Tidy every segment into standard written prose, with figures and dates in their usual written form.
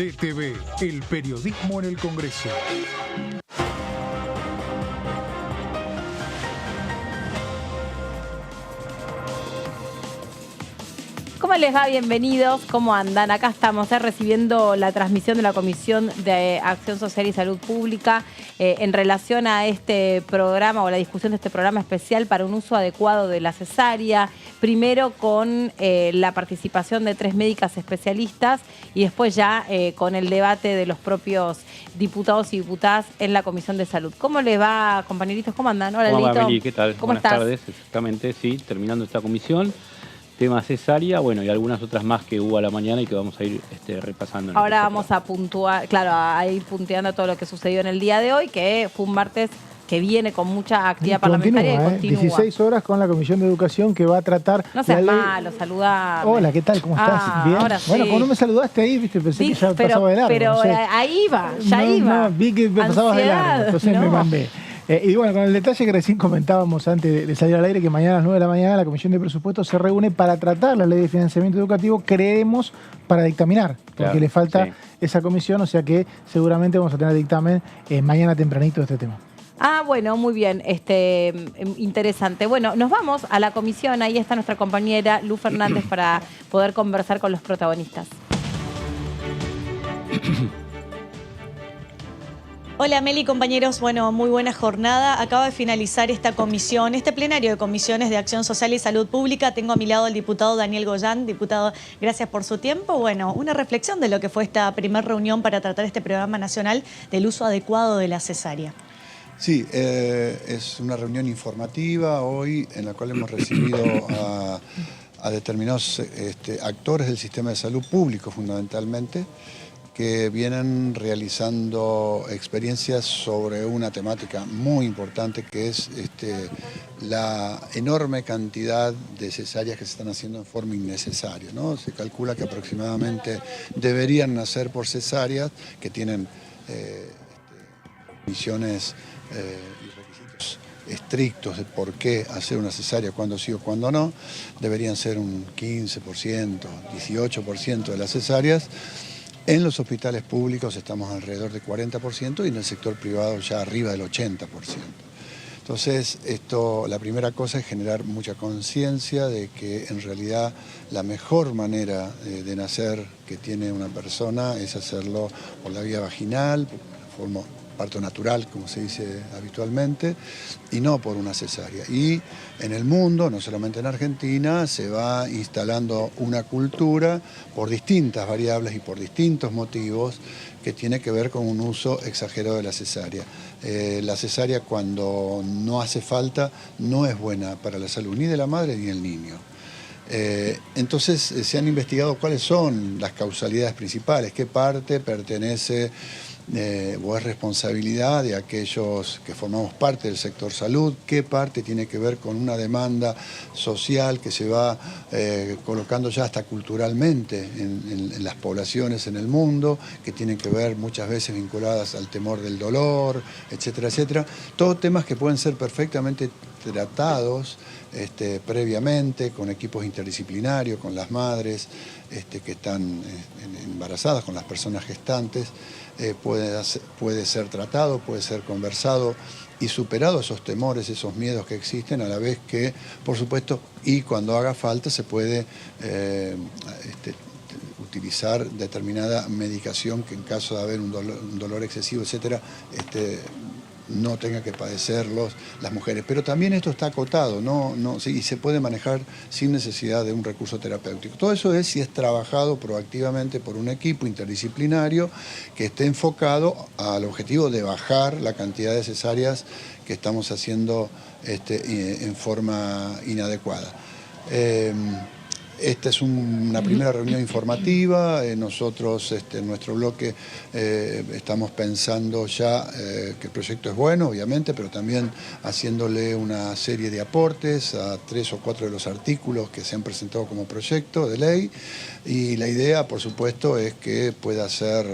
CTV, el periodismo en el Congreso. ¿Cómo les va? Bienvenidos. ¿Cómo andan? Acá estamos recibiendo la transmisión de la Comisión de Acción Social y Salud Pública en relación a este programa o la discusión de este programa especial para un uso adecuado de la cesárea. Primero con la participación de 3 médicas especialistas y después ya con el debate de los propios diputados y diputadas en la Comisión de Salud. ¿Cómo les va, compañeritos? ¿Cómo andan? Hola, ¿Cómo Lito. va, Meli? ¿Qué tal? ¿Cómo Buenas estás? tardes, exactamente, sí, terminando esta comisión. Tema cesárea, bueno, y algunas otras más que hubo a la mañana y que vamos a ir repasando. Ahora vamos a puntuar, claro, a ir punteando todo lo que sucedió en el día de hoy, que fue un martes que viene con mucha actividad parlamentaria y continúa. 16 horas con la Comisión de Educación que va a tratar... No seas malo, saludame. Hola, ¿qué tal? ¿Cómo estás? ¿Bien? Ahora Bueno, sí. como no me saludaste ahí, viste, pensé que ya pasaba de largo. Pero no sé. ahí iba, ya no, iba. No, vi que pasabas de largo, entonces me mandé. Y bueno, con el detalle que recién comentábamos antes de salir al aire, que mañana a las 9 de la mañana la Comisión de Presupuestos se reúne para tratar la ley de financiamiento educativo, creemos, para dictaminar, porque Claro, le falta sí. esa comisión, o sea que seguramente vamos a tener dictamen mañana tempranito de este tema. Ah, bueno, muy bien, interesante. Bueno, nos vamos a la comisión, ahí está nuestra compañera Lu Fernández para poder conversar con los protagonistas. Hola Meli, compañeros, bueno, muy buena jornada. Acaba de finalizar esta comisión, este plenario de comisiones de Acción Social y Salud Pública. Tengo a mi lado al diputado Daniel Goyán. Diputado, gracias por su tiempo. Bueno, una reflexión de lo que fue esta primera reunión para tratar este programa nacional del uso adecuado de la cesárea. Sí, es una reunión informativa hoy en la cual hemos recibido a determinados actores del sistema de salud público fundamentalmente, que vienen realizando experiencias sobre una temática muy importante que es la enorme cantidad de cesáreas que se están haciendo en forma innecesaria, ¿no? Se calcula que aproximadamente deberían nacer por cesáreas que tienen condiciones y requisitos estrictos de por qué hacer una cesárea, cuándo sí o cuándo no, deberían ser un 15%, 18% de las cesáreas. En los hospitales públicos estamos alrededor de 40% y en el sector privado ya arriba del 80%. Entonces, la primera cosa es generar mucha conciencia de que en realidad la mejor manera de nacer que tiene una persona es hacerlo por la vía vaginal, por parto natural, como se dice habitualmente, y no por una cesárea. Y en el mundo, no solamente en Argentina, se va instalando una cultura por distintas variables y por distintos motivos que tiene que ver con un uso exagerado de la cesárea. La cesárea, cuando no hace falta, no es buena para la salud ni de la madre ni del niño. Entonces se han investigado cuáles son las causalidades principales, qué parte pertenece o es responsabilidad de aquellos que formamos parte del sector salud, qué parte tiene que ver con una demanda social que se va colocando ya hasta culturalmente en las poblaciones en el mundo, que tienen que ver muchas veces vinculadas al temor del dolor, etcétera, etcétera. Todos temas que pueden ser perfectamente tratados previamente con equipos interdisciplinarios, con las madres que están embarazadas, con las personas gestantes. Puede ser tratado, puede ser conversado y superado esos temores, esos miedos que existen, a la vez que, por supuesto, y cuando haga falta se puede utilizar determinada medicación que en caso de haber un dolor excesivo, etcétera, no tenga que padecerlos las mujeres. Pero también esto está acotado, y se puede manejar sin necesidad de un recurso terapéutico. Todo eso es si es trabajado proactivamente por un equipo interdisciplinario que esté enfocado al objetivo de bajar la cantidad de cesáreas que estamos haciendo en forma inadecuada. Esta es una primera reunión informativa. Nosotros en nuestro bloque estamos pensando ya que el proyecto es bueno, obviamente, pero también haciéndole una serie de aportes a 3 o 4 de los artículos que se han presentado como proyecto de ley. Y la idea, por supuesto, es que pueda ser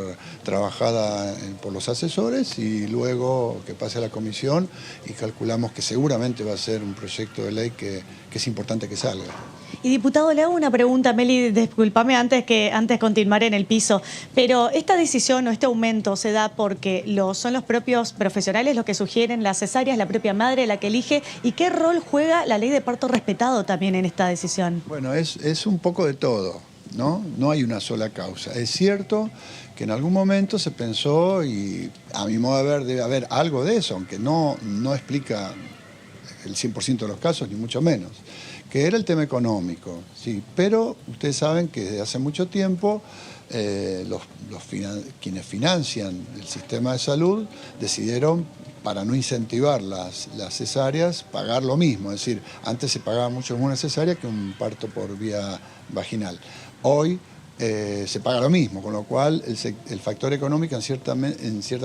trabajada por los asesores y luego que pase a la comisión, y calculamos que seguramente va a ser un proyecto de ley que que es importante que salga. Y diputado, le hago una pregunta, Meli, discúlpame antes de continuar en el piso, pero esta decisión o este aumento se da porque son los propios profesionales los que sugieren las cesáreas, la propia madre la que elige, ¿y qué rol juega la ley de parto respetado también en esta decisión? Bueno, es un poco de todo, ¿no? No hay una sola causa. Es cierto que en algún momento se pensó, y a mi modo de ver debe haber algo de eso, aunque no explica el 100% de los casos, ni mucho menos, que era el tema económico, sí, pero ustedes saben que desde hace mucho tiempo quienes financian el sistema de salud decidieron, para no incentivar las cesáreas, pagar lo mismo, es decir, antes se pagaba mucho más una cesárea que un parto por vía vaginal. Hoy se paga lo mismo, con lo cual el factor económico en cierta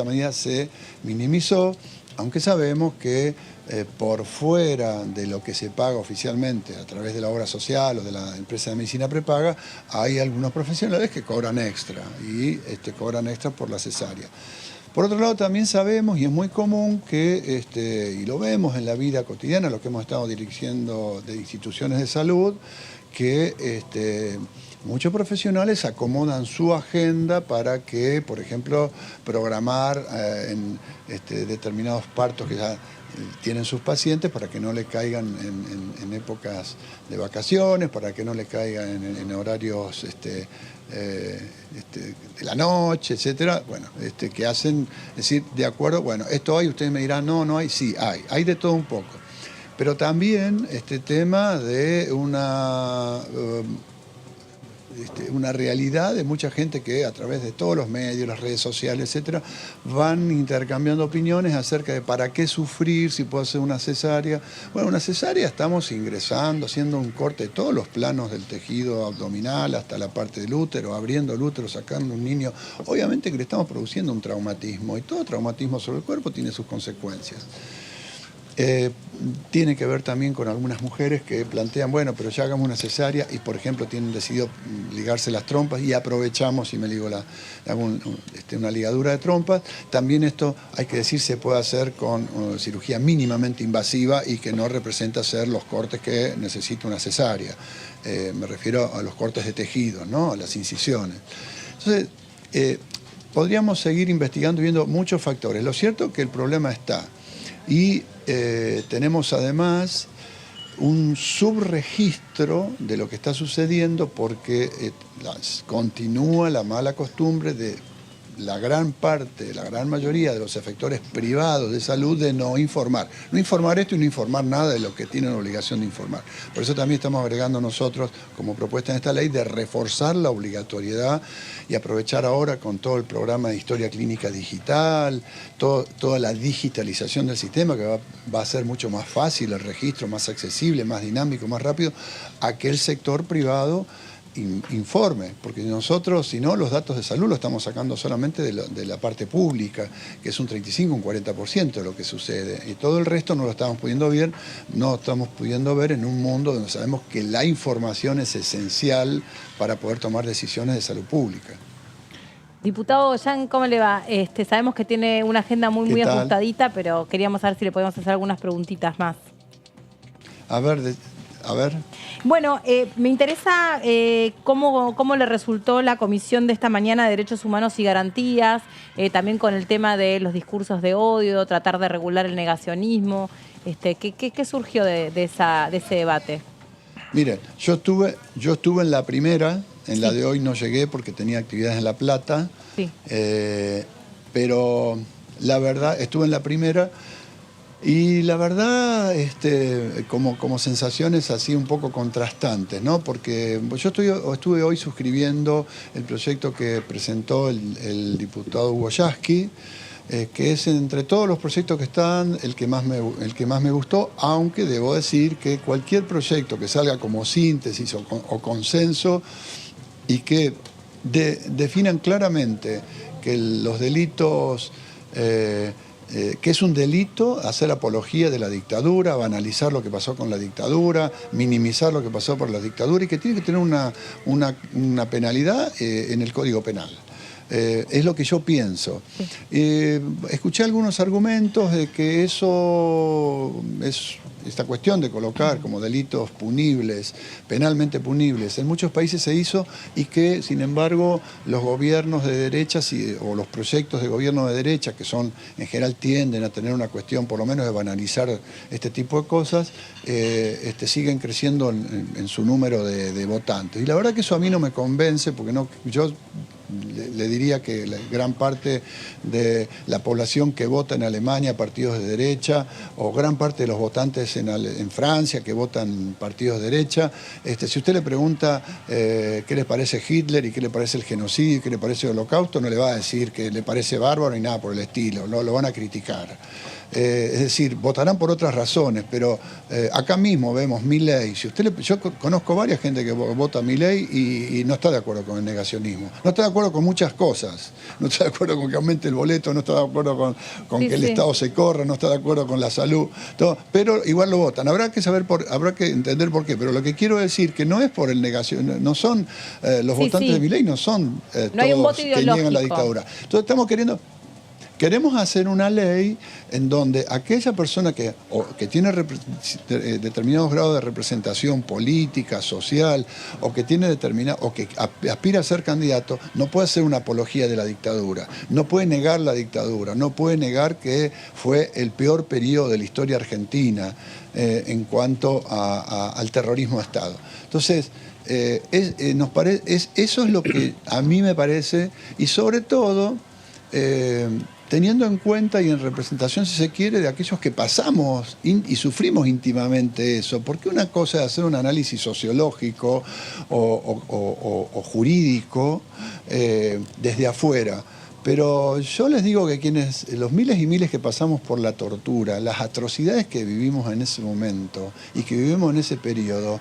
medida se minimizó, aunque sabemos que por fuera de lo que se paga oficialmente a través de la obra social o de la empresa de medicina prepaga, hay algunos profesionales que cobran extra y cobran extra por la cesárea. Por otro lado, también sabemos, y es muy común que, y lo vemos en la vida cotidiana, lo que hemos estado dirigiendo de instituciones de salud, que muchos profesionales acomodan su agenda para que, por ejemplo, programar en determinados partos que ya tienen sus pacientes para que no le caigan en épocas de vacaciones, para que no le caigan en horarios de la noche, etcétera. Bueno, que hacen, es decir, de acuerdo, bueno, esto hay, ustedes me dirán, no hay, sí, hay de todo un poco. Pero también este tema de una realidad de mucha gente que a través de todos los medios, las redes sociales, etcétera, van intercambiando opiniones acerca de para qué sufrir, si puedo hacer una cesárea. Bueno, una cesárea estamos ingresando, haciendo un corte de todos los planos del tejido abdominal hasta la parte del útero, abriendo el útero, sacando un niño. Obviamente que le estamos produciendo un traumatismo, y todo traumatismo sobre el cuerpo tiene sus consecuencias. Tiene que ver también con algunas mujeres que plantean, bueno, pero ya hagamos una cesárea y, por ejemplo, tienen decidido ligarse las trompas y aprovechamos y me ligo hago una ligadura de trompas. También esto, hay que decir, se puede hacer con cirugía mínimamente invasiva y que no representa hacer los cortes que necesita una cesárea. Me refiero a los cortes de tejido, ¿no? A las incisiones. Entonces, podríamos seguir investigando y viendo muchos factores. Lo cierto es que el problema está. Y tenemos además un subregistro de lo que está sucediendo porque continúa la mala costumbre de la gran parte, la gran mayoría de los efectores privados de salud de no informar. No informar esto y no informar nada de lo que tienen obligación de informar. Por eso también estamos agregando nosotros, como propuesta en esta ley, de reforzar la obligatoriedad y aprovechar ahora con todo el programa de historia clínica digital, toda la digitalización del sistema, que va a ser mucho más fácil el registro, más accesible, más dinámico, más rápido, a que el sector privado informe, porque nosotros, si no, los datos de salud los estamos sacando solamente de la parte pública, que es un 35, un 40% de lo que sucede, y todo el resto no lo estamos pudiendo ver, en un mundo donde sabemos que la información es esencial para poder tomar decisiones de salud pública. Diputado Goyan, ¿cómo le va? Sabemos que tiene una agenda muy ajustadita, pero queríamos saber si le podemos hacer algunas preguntitas más. A ver. Bueno, me interesa cómo le resultó la comisión de esta mañana de Derechos Humanos y Garantías, también con el tema de los discursos de odio, tratar de regular el negacionismo. ¿Qué surgió de ese debate? Miren, yo estuve en la primera, en la de hoy no llegué porque tenía actividades en La Plata, sí. Pero la verdad, estuve en la primera. Y la verdad, como sensaciones así un poco contrastantes, ¿no? Porque yo estuve hoy suscribiendo el proyecto que presentó el diputado Hugo Yasky, que es entre todos los proyectos que están el que más me gustó, aunque debo decir que cualquier proyecto que salga como síntesis o consenso y que definan claramente que los delitos... que es un delito hacer apología de la dictadura, banalizar lo que pasó con la dictadura, minimizar lo que pasó por la dictadura, y que tiene que tener una penalidad en el Código Penal. Es lo que yo pienso. Escuché algunos argumentos de que eso es esta cuestión de colocar como delitos punibles, penalmente punibles, en muchos países se hizo y que, sin embargo, los gobiernos de derecha o los proyectos de gobierno de derecha, que son en general tienden a tener una cuestión por lo menos de banalizar este tipo de cosas, siguen creciendo en su número de votantes. Y la verdad que eso a mí no me convence, porque yo le diría que la gran parte de la población que vota en Alemania partidos de derecha, o gran parte de los votantes en Francia que votan partidos de derecha, si usted le pregunta qué le parece Hitler y qué le parece el genocidio y qué le parece el holocausto, no le va a decir que le parece bárbaro ni nada por el estilo, lo van a criticar. Es decir, votarán por otras razones, pero acá mismo vemos Milei. Yo conozco varias gente que vota a Milei y no está de acuerdo con el negacionismo. No está de acuerdo con muchas cosas. No está de acuerdo con que aumente el boleto, no está de acuerdo con que el Estado se corra, no está de acuerdo con la salud, todo, pero igual lo votan. Habrá que entender por qué. Pero lo que quiero decir que no es por el negacionismo, no son los votantes de Milei, no son no hay un voto todos que niegan la dictadura. Entonces queremos hacer una ley en donde aquella persona que tiene determinados grados de representación política, social, o que tiene o que aspira a ser candidato, no puede hacer una apología de la dictadura, no puede negar la dictadura, no puede negar que fue el peor periodo de la historia argentina en cuanto al terrorismo de Estado. Entonces, eso es lo que a mí me parece, y sobre todo teniendo en cuenta y en representación, si se quiere, de aquellos que pasamos y sufrimos íntimamente eso, porque una cosa es hacer un análisis sociológico o jurídico desde afuera. Pero yo les digo que los miles y miles que pasamos por la tortura, las atrocidades que vivimos en ese momento y que vivimos en ese periodo,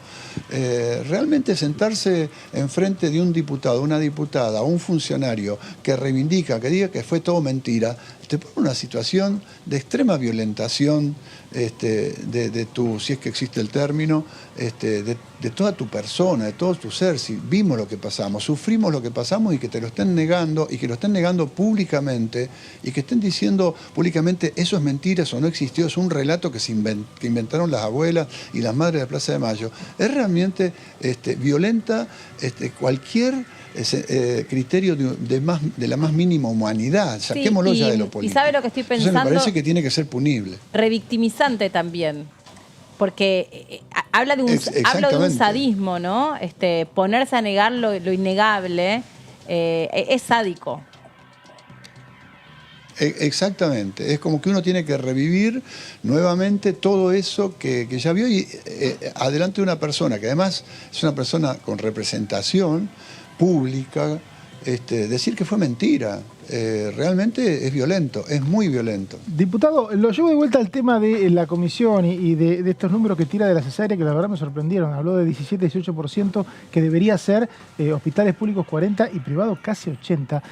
realmente sentarse enfrente de un diputado, una diputada o un funcionario que reivindica, que diga que fue todo mentira, te pone una situación de extrema violentación si es que existe el término, de toda tu persona, de todo tu ser. Si vimos lo que pasamos, sufrimos lo que pasamos y que te lo estén negando, y que lo estén negando públicamente, y que estén diciendo públicamente eso es mentira, eso no existió, es un relato que inventaron las abuelas y las madres de Plaza de Mayo, es realmente violenta cualquier criterio de la más mínima humanidad. Saquémoslo ya de lo político. Y sabe lo que estoy pensando. Entonces me parece que tiene que ser punible. Revictimizante también. Porque habla de un sadismo, ¿no? Ponerse a negar lo innegable es sádico. Exactamente, es como que uno tiene que revivir nuevamente todo eso que ya vio y adelante de una persona que además es una persona con representación pública, decir que fue mentira. Realmente es violento, es muy violento. Diputado, lo llevo de vuelta al tema de la comisión y de estos números que tira de la cesárea, que la verdad me sorprendieron. Habló de 17-18% que debería ser hospitales públicos 40 y privados casi 80.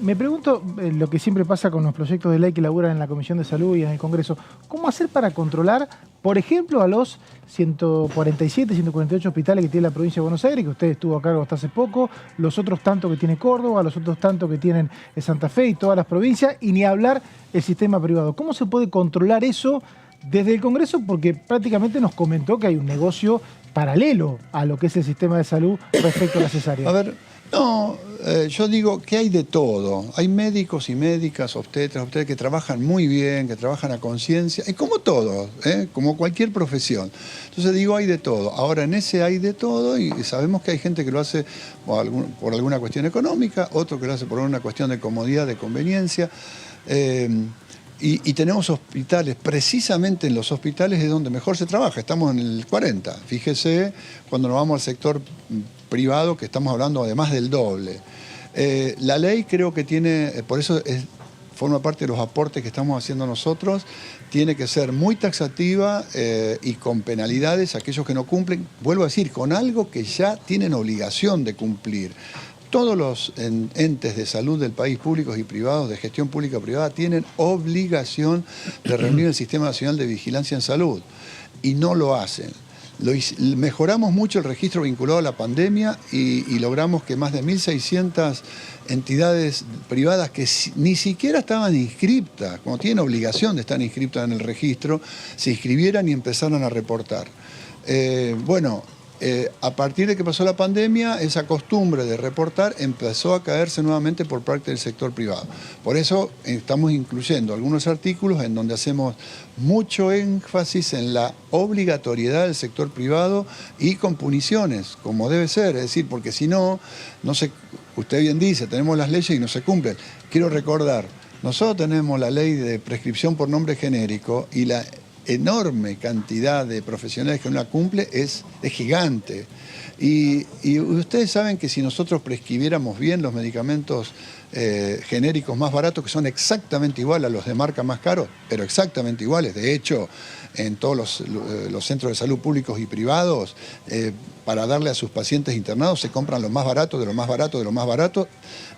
Me pregunto lo que siempre pasa con los proyectos de ley que laburan en la Comisión de Salud y en el Congreso. ¿Cómo hacer para controlar, por ejemplo, a los 147, 148 hospitales que tiene la provincia de Buenos Aires, que usted estuvo a cargo hasta hace poco, los otros tantos que tiene Córdoba, los otros tantos que tienen Santa Fe y todas las provincias, y ni hablar el sistema privado? ¿Cómo se puede controlar eso desde el Congreso? Porque prácticamente nos comentó que hay un negocio paralelo a lo que es el sistema de salud respecto a la cesárea. A ver, yo digo que hay de todo. Hay médicos y médicas, obstetras que trabajan muy bien, que trabajan a conciencia, y como todos, como cualquier profesión. Entonces digo, hay de todo. Ahora, en ese hay de todo, y sabemos que hay gente que lo hace por alguna cuestión económica, otro que lo hace por una cuestión de comodidad, de conveniencia. Y tenemos hospitales, precisamente en los hospitales es donde mejor se trabaja. Estamos en el 40. Fíjese, cuando nos vamos al sector privado, que estamos hablando además del doble. La ley creo que tiene, por eso forma parte de los aportes que estamos haciendo nosotros, tiene que ser muy taxativa y con penalidades a aquellos que no cumplen, vuelvo a decir, con algo que ya tienen obligación de cumplir. Todos los entes de salud del país, públicos y privados, de gestión pública privada, tienen obligación de reunir el Sistema Nacional de Vigilancia en Salud y no lo hacen. Mejoramos mucho el registro vinculado a la pandemia y logramos que más de 1.600 entidades privadas que ni siquiera estaban inscriptas, como tienen obligación de estar inscriptas en el registro, se inscribieran y empezaran a reportar. A partir de que pasó la pandemia, esa costumbre de reportar empezó a caerse nuevamente por parte del sector privado. Por eso estamos incluyendo algunos artículos en donde hacemos mucho énfasis en la obligatoriedad del sector privado y con puniciones, como debe ser. Es decir, porque si no, usted bien dice, tenemos las leyes y no se cumplen. Quiero recordar, nosotros tenemos la ley de prescripción por nombre genérico y la enorme cantidad de profesionales que no la cumple es gigante. Y ustedes saben que si nosotros prescribiéramos bien los medicamentos genéricos más baratos, que son exactamente iguales a los de marca más caros, pero exactamente iguales, de hecho, en todos los centros de salud públicos y privados, para darle a sus pacientes internados se compran los más baratos, de los más baratos, de los más baratos,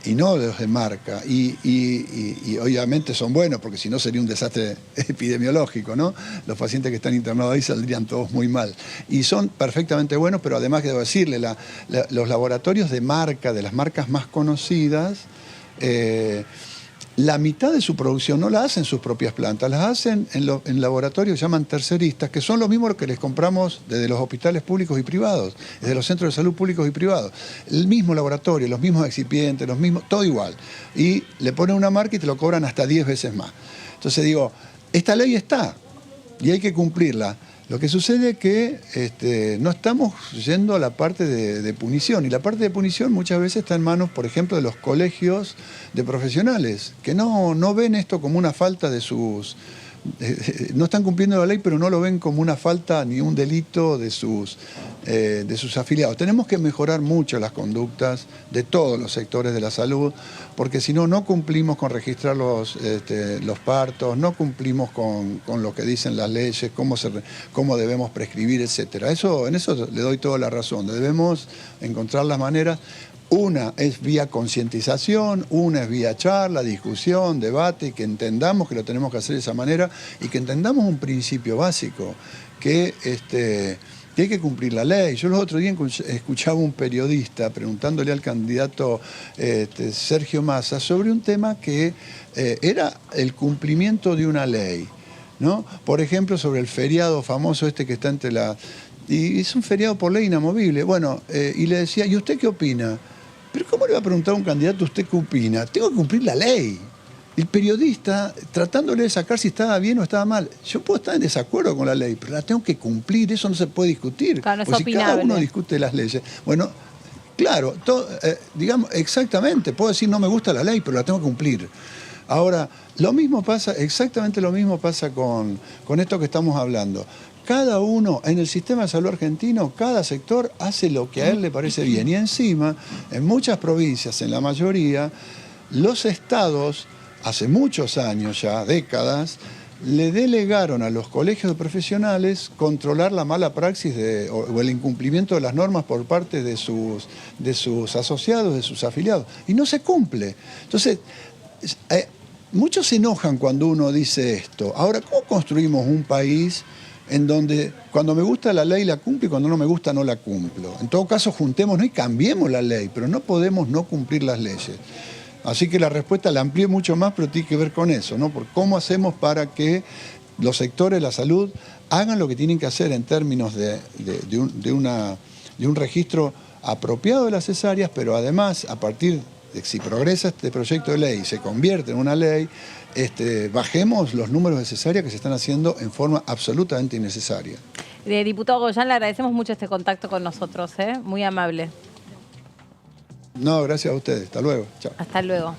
y no de los de marca. Y obviamente son buenos, porque si no sería un desastre epidemiológico, ¿no? Los pacientes que están internados ahí saldrían todos muy mal. Y son perfectamente buenos, pero además, que debo decirle, los laboratorios de marca, de las marcas más conocidas, la mitad de su producción no la hacen sus propias plantas, las hacen en laboratorios que llaman terceristas, que son los mismos que les compramos desde los hospitales públicos y privados, desde los centros de salud públicos y privados. El mismo laboratorio, los mismos excipientes, todo igual. Y le ponen una marca y te lo cobran hasta 10 veces más. Entonces digo, esta ley está y hay que cumplirla. Lo que sucede es que no estamos yendo a la parte de punición, y la parte de punición muchas veces está en manos, por ejemplo, de los colegios de profesionales, que no ven esto como una falta de sus... no están cumpliendo la ley, pero no lo ven como una falta ni un delito de sus afiliados. Tenemos que mejorar mucho las conductas de todos los sectores de la salud, porque si no, no cumplimos con registrar los partos, no cumplimos con lo que dicen las leyes, cómo debemos prescribir, etc. En eso le doy toda la razón. Debemos encontrar las maneras. Una es vía concientización, una es vía charla, discusión, debate, y que entendamos que lo tenemos que hacer de esa manera y que entendamos un principio básico, que hay que cumplir la ley. Yo los otros días escuchaba un periodista preguntándole al candidato Sergio Massa sobre un tema que era el cumplimiento de una ley, ¿no? Por ejemplo, sobre el feriado famoso que está entre la... Y es un feriado por ley inamovible. Bueno, y le decía, ¿y usted qué opina? Pero ¿cómo le va a preguntar a un candidato usted qué opina? Tengo que cumplir la ley. El periodista tratándole de sacar si estaba bien o estaba mal. Yo puedo estar en desacuerdo con la ley, pero la tengo que cumplir, eso no se puede discutir. Claro, no es porque si opinable. cada uno discute las leyes. Bueno, claro, digamos, exactamente, puedo decir no me gusta la ley, pero la tengo que cumplir. Ahora, exactamente lo mismo pasa con esto que estamos hablando. Cada uno, en el sistema de salud argentino, cada sector hace lo que a él le parece bien. Y encima, en muchas provincias, en la mayoría, los estados, hace muchos años ya, décadas, le delegaron a los colegios de profesionales controlar la mala praxis o el incumplimiento de las normas por parte de sus asociados, de sus afiliados. Y no se cumple. Entonces, muchos se enojan cuando uno dice esto. Ahora, ¿cómo construimos un país en donde cuando me gusta la ley la cumplo y cuando no me gusta no la cumplo? En todo caso, juntémonos y cambiemos la ley, pero no podemos no cumplir las leyes. Así que la respuesta la amplié mucho más, pero tiene que ver con eso, ¿no? Por cómo hacemos para que los sectores de la salud hagan lo que tienen que hacer en términos de un registro apropiado de las cesáreas, pero además, a partir de si progresa este proyecto de ley y se convierte en una ley, bajemos los números de cesáreas que se están haciendo en forma absolutamente innecesaria. Diputado Goyán, le agradecemos mucho este contacto con nosotros, muy amable. No, gracias a ustedes. Hasta luego. Chao. Hasta luego.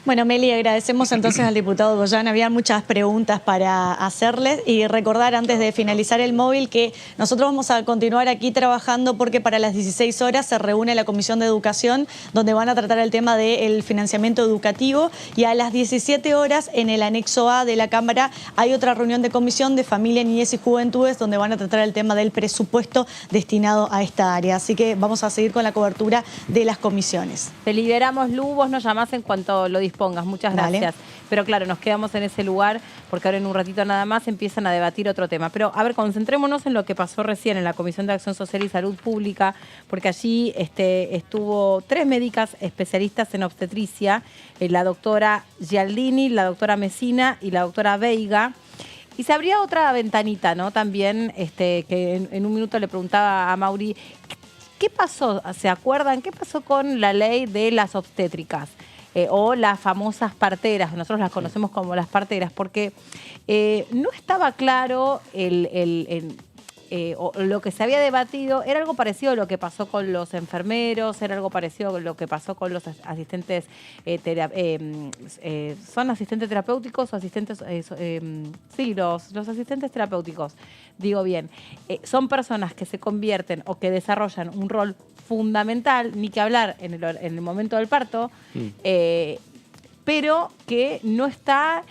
Bueno, Meli, agradecemos entonces al diputado Goyán. Había muchas preguntas para hacerles y recordar antes de finalizar el móvil que nosotros vamos a continuar aquí trabajando porque para las 16 horas se reúne la Comisión de Educación donde van a tratar el tema del financiamiento educativo y a las 17 horas en el anexo A de la Cámara hay otra reunión de comisión de Familia, Niñez y Juventudes donde van a tratar el tema del presupuesto destinado a esta área. Así que vamos a seguir con la cobertura de las comisiones. Te liberamos, Lu, vos nos llamás en cuanto lo discutamos dispongas. Muchas Dale. gracias. Pero claro, nos quedamos en ese lugar porque ahora en un ratito nada más empiezan a debatir otro tema. Pero a ver, concentrémonos en lo que pasó recién en la Comisión de Acción Social y Salud Pública, porque allí estuvo 3 médicas especialistas en obstetricia, la doctora Gialdini, la doctora Messina y la doctora Veiga. Y se abría otra ventanita, ¿no? También, que en un minuto le preguntaba a Mauri, ¿qué pasó? ¿Se acuerdan? ¿Qué pasó con la ley de las obstétricas? O las famosas parteras, nosotros las conocemos como las parteras, porque no estaba claro o lo que se había debatido. Era algo parecido a lo que pasó con los enfermeros, era algo parecido a lo que pasó con los asistentes, ¿son asistentes terapéuticos o asistentes? Sí, los asistentes terapéuticos, digo bien. Son personas que se convierten o que desarrollan un rol fundamental, ni que hablar en el momento del parto, pero que no está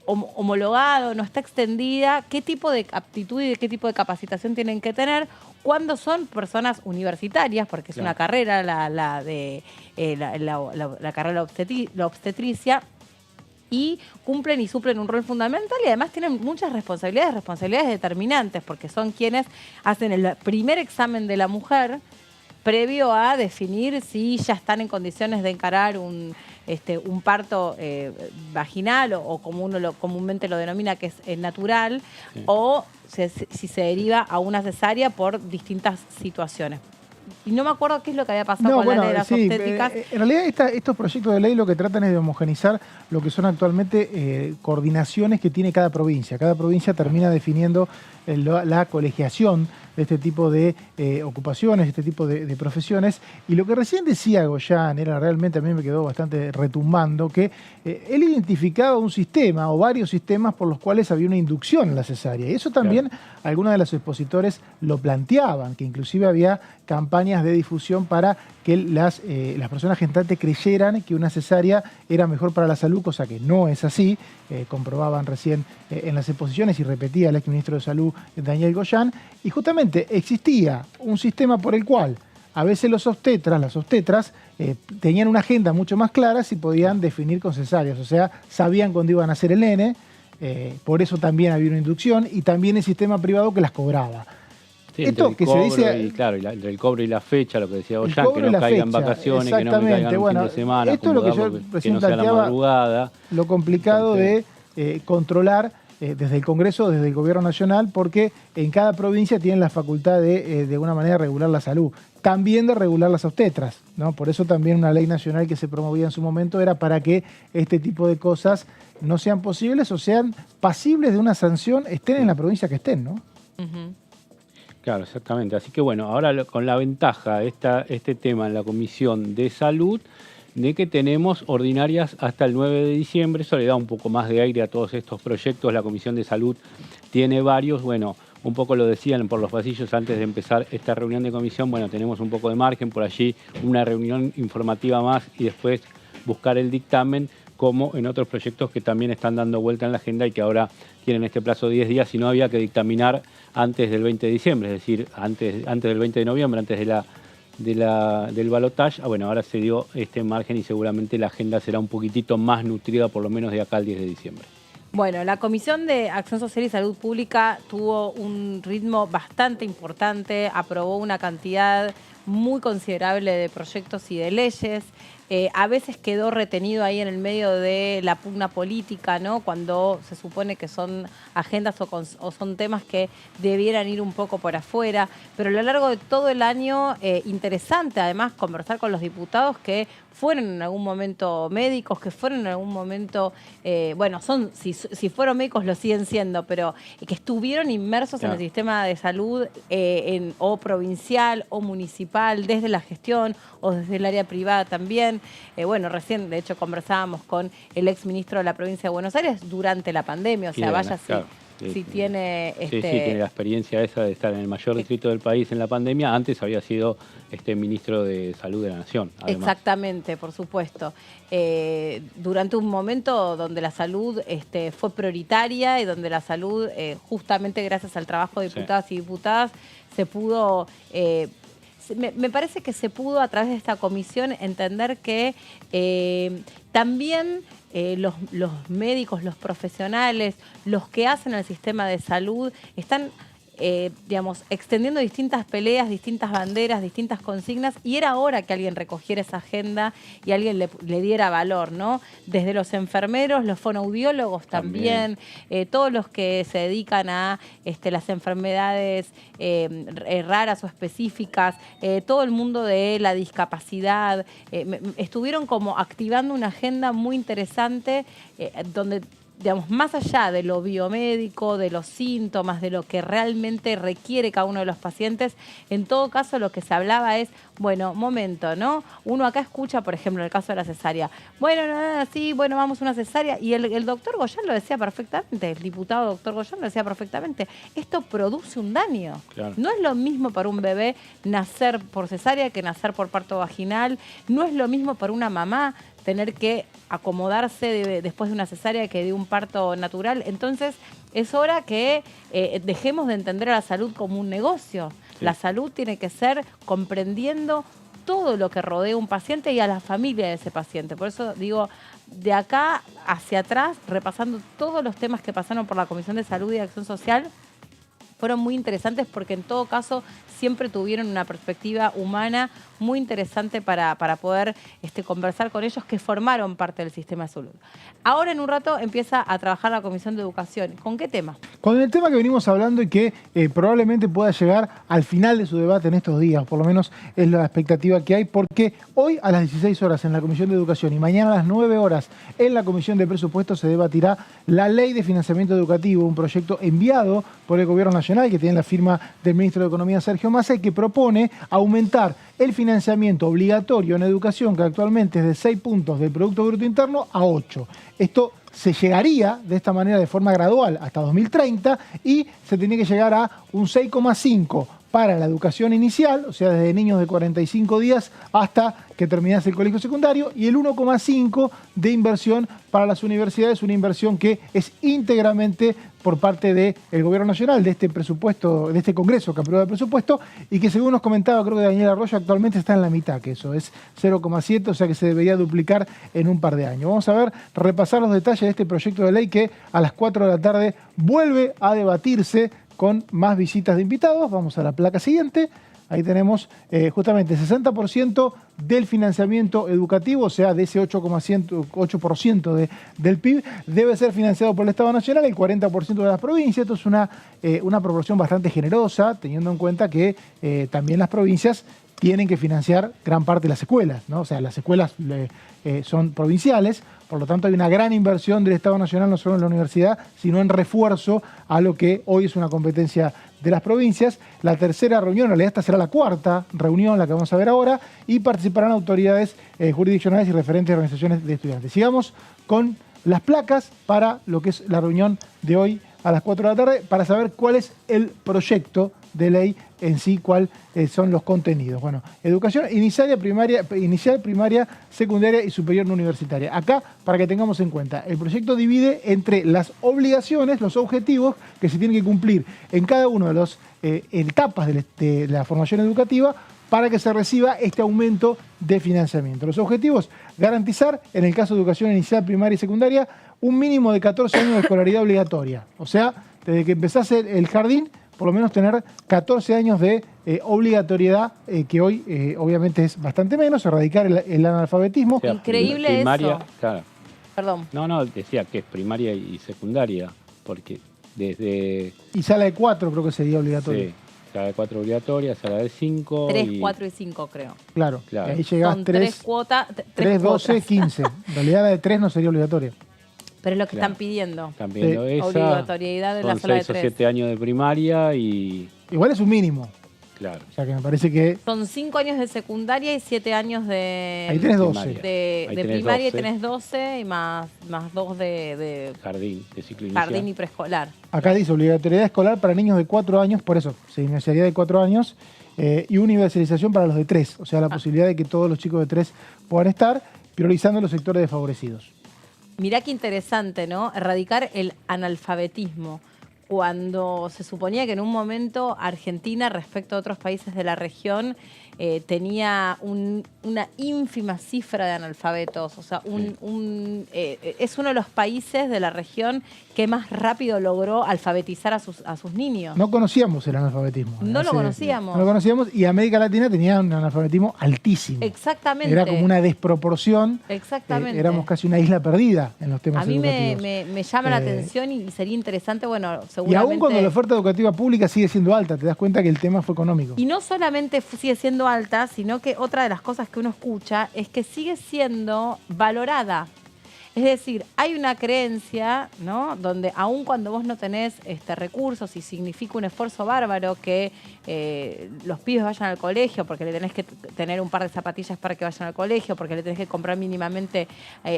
homologado, no está extendida, qué tipo de aptitud y qué tipo de capacitación tienen que tener cuando son personas universitarias, porque es una carrera, la carrera de la obstetricia, y cumplen y suplen un rol fundamental y además tienen muchas responsabilidades determinantes, porque son quienes hacen el primer examen de la mujer previo a definir si ya están en condiciones de encarar un parto vaginal o como uno comúnmente lo denomina, que es natural, o si se deriva a una cesárea por distintas situaciones. Y no me acuerdo qué es lo que había pasado con la ley de las obstétricas. En realidad estos proyectos de ley lo que tratan es de homogenizar lo que son actualmente coordinaciones que tiene cada provincia. Cada provincia termina definiendo la colegiación de este tipo de ocupaciones, este tipo de profesiones. Y lo que recién decía Goyan era realmente, a mí me quedó bastante retumbando, que él identificaba un sistema o varios sistemas por los cuales había una inducción en la cesárea. Y eso también algunos de los expositores lo planteaban, que inclusive había campañas de difusión para que las personas gestantes creyeran que una cesárea era mejor para la salud, cosa que no es así. Comprobaban recién en las exposiciones y repetía el exministro de Salud, Daniel Goyan, y justamente existía un sistema por el cual a veces las obstetras, tenían una agenda mucho más clara si podían definir con cesáreas, o sea, sabían cuándo iban a hacer el nene, por eso también había una inducción, y también el sistema privado que las cobraba. Sí, esto que se dice, entre el cobro y la fecha, lo que decía Goyan, que no caigan vacaciones, que no caigan un fin de semana, esto es lo que yo recién planteaba, lo complicado de controlar desde el Congreso, desde el Gobierno Nacional, porque en cada provincia tienen la facultad de alguna manera regular la salud, también de regular las obstetras, ¿no? Por eso también una ley nacional que se promovía en su momento era para que este tipo de cosas no sean posibles o sean pasibles de una sanción, estén en la provincia que estén, ¿no? Claro, exactamente. Así que bueno, ahora con la ventaja este tema en la Comisión de Salud, de que tenemos ordinarias hasta el 9 de diciembre, eso le da un poco más de aire a todos estos proyectos. La Comisión de Salud tiene varios, bueno, un poco lo decían por los pasillos antes de empezar esta reunión de comisión, bueno, tenemos un poco de margen, por allí una reunión informativa más y después buscar el dictamen, como en otros proyectos que también están dando vuelta en la agenda y que ahora tienen este plazo de 10 días y no había que dictaminar antes del 20 de diciembre, es decir, antes del 20 de noviembre, antes del balotaje. Bueno, ahora se dio este margen y seguramente la agenda será un poquitito más nutrida, por lo menos de acá al 10 de diciembre. Bueno, la Comisión de Acción Social y Salud Pública tuvo un ritmo bastante importante, aprobó una cantidad muy considerable de proyectos y de leyes. A veces quedó retenido ahí en el medio de la pugna política, ¿no? Cuando se supone que son agendas o son temas que debieran ir un poco por afuera. Pero a lo largo de todo el año, interesante además conversar con los diputados que fueron en algún momento médicos, que fueron en algún momento, si fueron médicos lo siguen siendo, pero que estuvieron inmersos en el sistema de salud o provincial o municipal, desde la gestión o desde el área privada también. Recién de hecho conversábamos con el exministro de la provincia de Buenos Aires durante la pandemia, o sea, vaya si tiene... tiene la experiencia esa de estar en el mayor distrito del país en la pandemia. Antes había sido ministro de Salud de la Nación, además. Exactamente, por supuesto. Durante un momento donde la salud fue prioritaria y donde la salud, justamente gracias al trabajo de diputadas y diputadas, se pudo me parece que se pudo a través de esta comisión entender que también los médicos, los profesionales, los que hacen el sistema de salud, están digamos, extendiendo distintas peleas, distintas banderas, distintas consignas, y era hora que alguien recogiera esa agenda y alguien le diera valor, ¿no? Desde los enfermeros, los fonoaudiólogos también, todos los que se dedican a las enfermedades raras o específicas, todo el mundo de la discapacidad, estuvieron como activando una agenda muy interesante donde, digamos, más allá de lo biomédico, de los síntomas, de lo que realmente requiere cada uno de los pacientes, en todo caso lo que se hablaba es, bueno, momento, ¿no? Uno acá escucha, por ejemplo, en el caso de la cesárea, bueno, no, sí, bueno, vamos a una cesárea, y el doctor Goyán lo decía perfectamente, el diputado doctor Goyán lo decía perfectamente, esto produce un daño. Claro. No es lo mismo para un bebé nacer por cesárea que nacer por parto vaginal, no es lo mismo para una mamá tener que acomodarse después de una cesárea que de un parto natural. Entonces, es hora que dejemos de entender a la salud como un negocio. Sí. La salud tiene que ser comprendiendo todo lo que rodea a un paciente y a la familia de ese paciente. Por eso digo, de acá hacia atrás, repasando todos los temas que pasaron por la Comisión de Salud y Acción Social, fueron muy interesantes porque en todo caso siempre tuvieron una perspectiva humana muy interesante para poder conversar con ellos que formaron parte del sistema de salud. Ahora en un rato empieza a trabajar la Comisión de Educación. ¿Con qué tema? Con el tema que venimos hablando y que probablemente pueda llegar al final de su debate en estos días, por lo menos es la expectativa que hay, porque hoy a las 16 horas en la Comisión de Educación y mañana a las 9 horas en la Comisión de Presupuestos se debatirá la Ley de Financiamiento Educativo, un proyecto enviado por el Gobierno Nacional que tiene la firma del Ministro de Economía Sergio Massa y que propone aumentar el financiamiento obligatorio en educación, que actualmente es de 6 puntos del Producto Bruto Interno, a 8. Esto se llegaría de esta manera de forma gradual hasta 2030 y se tiene que llegar a un 6,5 para la educación inicial, o sea, desde niños de 45 días hasta que terminase el colegio secundario, y el 1,5 de inversión para las universidades, una inversión que es íntegramente por parte del Gobierno Nacional, de este presupuesto, de este Congreso que aprueba el presupuesto, y que según nos comentaba, creo que Daniel Arroyo, actualmente está en la mitad, que eso es 0,7, o sea que se debería duplicar en un par de años. Vamos a ver, repasar los detalles de este proyecto de ley que a las 4 de la tarde vuelve a debatirse con más visitas de invitados. Vamos a la placa siguiente. Ahí tenemos justamente 60% del financiamiento educativo, o sea, de ese 8% del PIB, debe ser financiado por el Estado Nacional, el 40% de las provincias. Esto es una proporción bastante generosa, teniendo en cuenta que también las provincias tienen que financiar gran parte de las escuelas, ¿no? O sea, las escuelas son provinciales, por lo tanto hay una gran inversión del Estado Nacional, no solo en la universidad, sino en refuerzo a lo que hoy es una competencia de las provincias. La tercera reunión, en realidad esta será la cuarta reunión, la que vamos a ver ahora, y participarán autoridades jurisdiccionales y referentes de organizaciones de estudiantes. Sigamos con las placas para lo que es la reunión de hoy a las 4 de la tarde, para saber cuál es el proyecto de ley en sí, cuáles son los contenidos. Bueno, educación inicial, primaria, secundaria y superior no universitaria. Acá, para que tengamos en cuenta, el proyecto divide entre las obligaciones, los objetivos que se tienen que cumplir en cada una de las etapas de la formación educativa para que se reciba este aumento de financiamiento. Los objetivos: garantizar, en el caso de educación inicial, primaria y secundaria, un mínimo de 14 años de escolaridad obligatoria. O sea, desde que empezás el jardín, por lo menos tener 14 años de obligatoriedad, que hoy obviamente es bastante menos, erradicar el analfabetismo. O sea, increíble primaria, eso. Claro. Perdón. No, decía que es primaria y secundaria, porque desde... Y sala de 4 creo que sería obligatoria. Sí, sala de 4 obligatoria, sala de 5... 3, 4 y 5 creo. Claro. Ahí llegás son 3 cuotas. 3, 12, 15. En realidad la de 3 no sería obligatoria. Pero es lo que están pidiendo. Están pidiendo esa. Obligatoriedad de la sala de 3. Son 6 o 7 años de primaria y... Igual es un mínimo. Claro. O sea que me parece que... Son 5 años de secundaria y 7 años de... Ahí tenés 12. De primaria 12. Y tenés 12 y más 2 de jardín, de ciclo inicial. Jardín y preescolar. Acá dice obligatoriedad escolar para niños de 4 años, por eso, se iniciaría de 4 años, y universalización para los de 3. O sea, la posibilidad de que todos los chicos de 3 puedan estar, priorizando los sectores desfavorecidos. Mirá qué interesante, ¿no? Erradicar el analfabetismo. Cuando se suponía que en un momento Argentina, respecto a otros países de la región, tenía una ínfima cifra de analfabetos. O sea, es uno de los países de la región que más rápido logró alfabetizar a sus niños. No conocíamos el analfabetismo. No lo conocíamos. No lo conocíamos y América Latina tenía un analfabetismo altísimo. Exactamente. Era como una desproporción. Exactamente. Éramos casi una isla perdida en los temas a mí educativos. me llama la atención y sería interesante, bueno, seguramente... Y aún cuando la oferta educativa pública sigue siendo alta, te das cuenta que el tema fue económico. Y no solamente sigue siendo alta, sino que otra de las cosas que uno escucha es que sigue siendo valorada. Es decir, hay una creencia, ¿no?, donde aun cuando vos no tenés recursos y significa un esfuerzo bárbaro que los pibes vayan al colegio, porque le tenés que tener un par de zapatillas para que vayan al colegio, porque le tenés que comprar mínimamente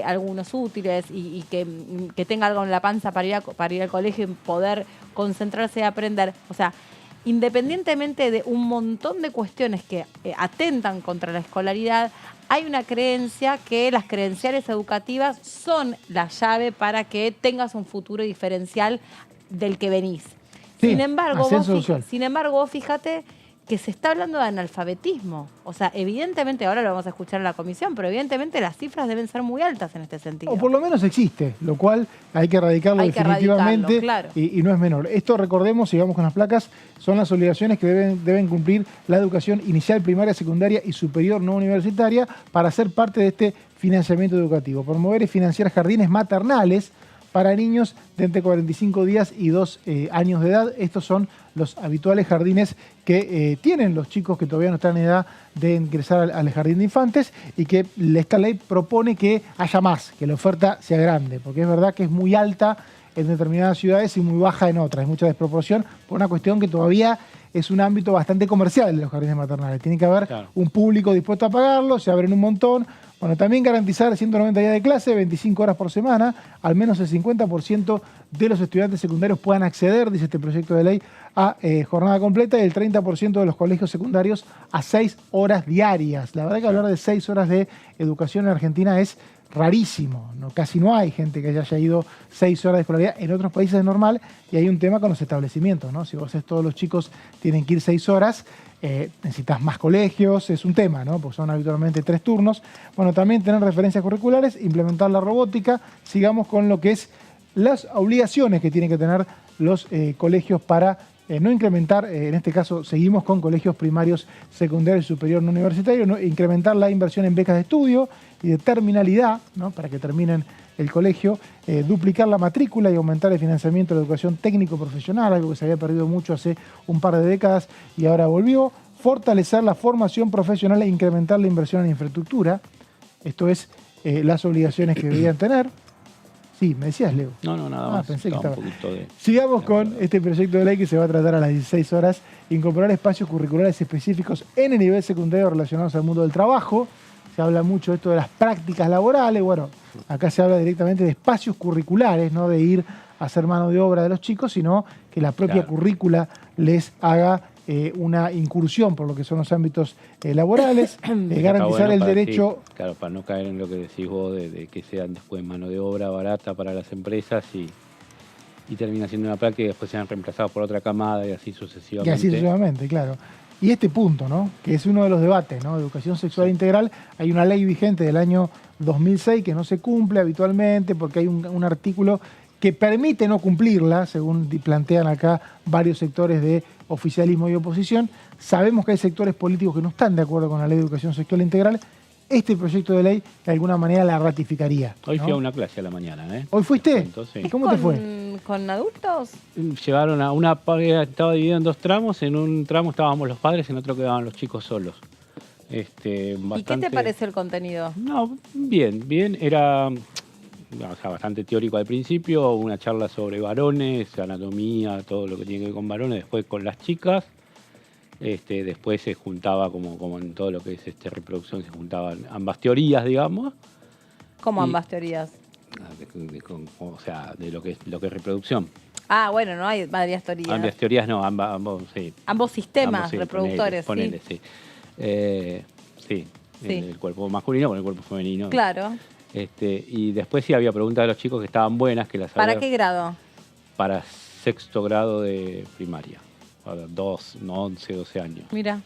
algunos útiles y que tenga algo en la panza para ir al colegio y poder concentrarse y aprender. O sea, independientemente de un montón de cuestiones que atentan contra la escolaridad, hay una creencia que las credenciales educativas son la llave para que tengas un futuro diferencial del que venís. Sí, Sin embargo, vos fíjate que se está hablando de analfabetismo. O sea, evidentemente, ahora lo vamos a escuchar en la comisión, pero evidentemente las cifras deben ser muy altas en este sentido. O por lo menos existe, lo cual hay que erradicarlo definitivamente, claro. y no es menor. Esto, recordemos, sigamos con las placas, son las obligaciones que deben cumplir la educación inicial, primaria, secundaria y superior no universitaria para ser parte de este financiamiento educativo. Promover y financiar jardines maternales para niños de entre 45 días y 2 años de edad. Estos son los habituales jardines que tienen los chicos que todavía no están en edad de ingresar al jardín de infantes y que esta ley propone que haya más, que la oferta sea grande, porque es verdad que es muy alta en determinadas ciudades y muy baja en otras. Hay mucha desproporción por una cuestión que todavía es un ámbito bastante comercial de los jardines maternales. Tiene que haber un público dispuesto a pagarlo, se abren un montón. Bueno, también garantizar 190 días de clase, 25 horas por semana, al menos el 50% de los estudiantes secundarios puedan acceder, dice este proyecto de ley, a jornada completa y el 30% de los colegios secundarios a 6 horas diarias. La verdad que hablar de 6 horas de educación en Argentina es rarísimo, ¿no? Casi no hay gente que haya ido 6 horas de escolaridad. En otros países es normal y hay un tema con los establecimientos, ¿no? Si vos haces todos los chicos tienen que ir 6 horas, necesitas más colegios, es un tema, ¿no? Porque son habitualmente 3 turnos. Bueno, también tener referencias curriculares, implementar la robótica. Sigamos con lo que es las obligaciones que tienen que tener los colegios para no incrementar, en este caso seguimos con colegios primarios, secundarios y superior no universitarios, ¿no? Incrementar la inversión en becas de estudio y de terminalidad, ¿no?, para que terminen el colegio, duplicar la matrícula y aumentar el financiamiento de la educación técnico-profesional, algo que se había perdido mucho hace un par de décadas y ahora volvió, fortalecer la formación profesional e incrementar la inversión en infraestructura. Esto es las obligaciones que deberían tener. Sí, me decías, Leo. No, nada más. Pensé que estaba. Un poquito de... Sigamos con este proyecto de ley que se va a tratar a las 16 horas, incorporar espacios curriculares específicos en el nivel secundario relacionados al mundo del trabajo. Se habla mucho de esto de las prácticas laborales. Bueno, acá se habla directamente de espacios curriculares, no de ir a hacer mano de obra de los chicos, sino que la propia currícula les haga una incursión por lo que son los ámbitos laborales, garantizar el derecho... Sí, claro, para no caer en lo que decís vos, de que sean después mano de obra barata para las empresas y termina siendo una práctica y después sean reemplazados por otra camada y así sucesivamente. Y así sucesivamente, claro. Y este punto, ¿no?, que es uno de los debates, ¿no?, educación sexual integral. Hay una ley vigente del año 2006 que no se cumple habitualmente porque hay un artículo que permite no cumplirla, según plantean acá varios sectores de oficialismo y oposición. Sabemos que hay sectores políticos que no están de acuerdo con la ley de educación sexual integral. Este proyecto de ley de alguna manera la ratificaría, ¿no? Hoy fui a una clase a la mañana, ¿eh? ¿Hoy fuiste? Entonces, ¿Y cómo te fue? ¿Con adultos? Llevaron a una pareja, estaba dividida en 2 tramos. En un tramo estábamos los padres, en otro quedaban los chicos solos. Bastante... ¿Y qué te parece el contenido? No, bien. Era bastante teórico al principio, una charla sobre varones, anatomía, todo lo que tiene que ver con varones, después con las chicas. Después se juntaba, como en todo lo que es reproducción, se juntaban ambas teorías, digamos. ¿Cómo ambas teorías? O sea, de lo que es reproducción. Ah, bueno, no hay varias teorías. Ambas teorías no, ambos sí. Ambos sistemas ambos, sí, reproductores, ponele, sí. Sí, el cuerpo masculino con el cuerpo femenino. Claro. Y después sí había preguntas de los chicos que estaban buenas, que las ¿Para había, qué grado? Para 6º grado de primaria. Para 2, no 11, 12 años. Mira.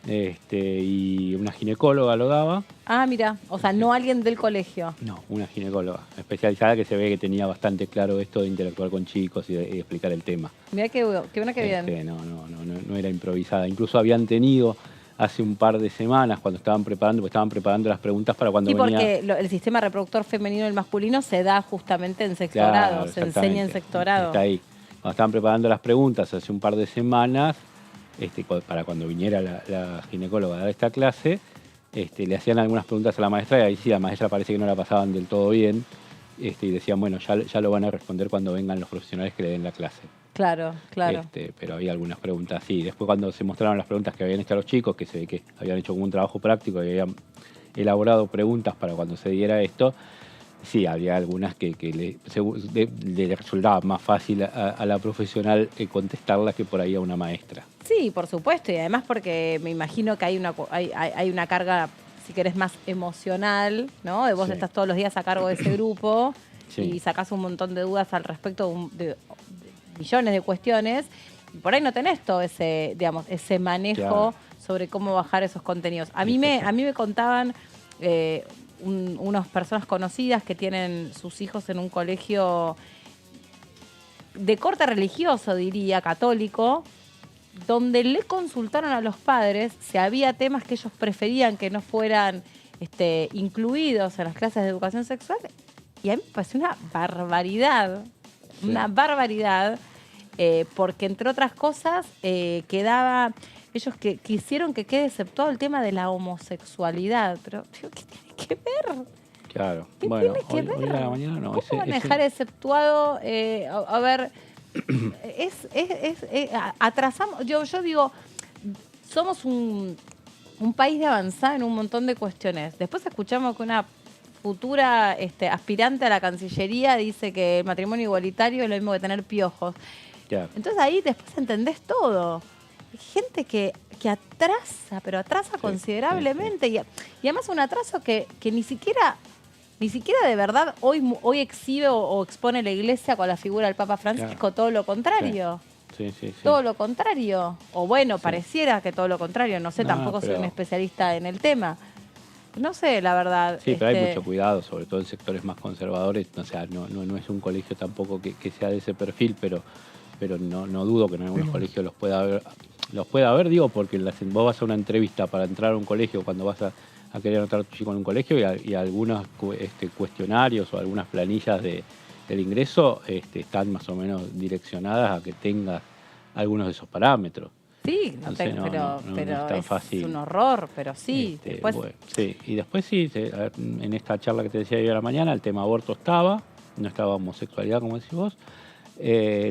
y una ginecóloga lo daba. Ah, mira, o sea, no alguien del colegio. No, una ginecóloga especializada que se ve que tenía bastante claro esto de interactuar con chicos y de explicar el tema. Mira qué buena, qué bien. No era improvisada. Incluso habían tenido hace un par de semanas cuando estaban preparando las preguntas para cuando venía... Sí, porque el sistema reproductor femenino y el masculino se da justamente en sexto grado, se enseña en sexto grado. Está ahí. Cuando estaban preparando las preguntas hace un par de semanas, para cuando viniera la ginecóloga a dar esta clase, le hacían algunas preguntas a la maestra y ahí sí, la maestra parece que no la pasaban del todo bien, y decían, bueno, ya lo van a responder cuando vengan los profesionales que le den la clase. Claro. Pero había algunas preguntas así. Después cuando se mostraron las preguntas que habían hecho los chicos, que se ve que habían hecho como un trabajo práctico y habían elaborado preguntas para cuando se diera esto, sí, había algunas que le resultaba más fácil a la profesional contestarlas que por ahí a una maestra. Sí, por supuesto, y además porque me imagino que hay una carga, si querés, más emocional, ¿no? De vos estás todos los días a cargo de ese grupo y sacás un montón de dudas al respecto de millones de cuestiones, y por ahí no tenés todo ese manejo sobre cómo bajar esos contenidos. A mí me contaban unas personas conocidas que tienen sus hijos en un colegio de corte religioso, diría, católico, donde le consultaron a los padres si había temas que ellos preferían que no fueran incluidos en las clases de educación sexual, y a mí me pareció una barbaridad, porque entre otras cosas ellos quisieron que quede exceptuado el tema de la homosexualidad, pero ¿qué tiene que ver? Claro, ¿Qué bueno, tiene que ver? Hoy a la mañana no. ¿Cómo van a dejar exceptuado? A ver, atrasamos. Yo digo, somos un país de avanzada en un montón de cuestiones. Después escuchamos que una futura aspirante a la Cancillería dice que el matrimonio igualitario es lo mismo que tener piojos. Claro. Entonces ahí después entendés todo. Hay gente que atrasa, pero atrasa considerablemente. Sí. Y además un atraso que ni siquiera de verdad hoy exhibe o expone la Iglesia con la figura del Papa Francisco, claro. Todo lo contrario. Sí. Todo lo contrario. O bueno, pareciera que todo lo contrario. No sé, tampoco soy un especialista en el tema. No sé, la verdad. Sí, pero hay mucho cuidado, sobre todo en sectores más conservadores. O sea, no es un colegio tampoco que sea de ese perfil, pero no dudo que en algunos colegios los pueda haber, digo, porque vos vas a una entrevista para entrar a un colegio cuando vas a querer anotar a tu chico en un colegio y algunos cuestionarios o algunas planillas del ingreso están más o menos direccionadas a que tengas algunos de esos parámetros. Sí, pero es tan fácil. Es un horror, pero sí. Después... Bueno, sí. Y después sí, en esta charla que te decía yo a la mañana, el tema aborto no estaba homosexualidad, como decís vos,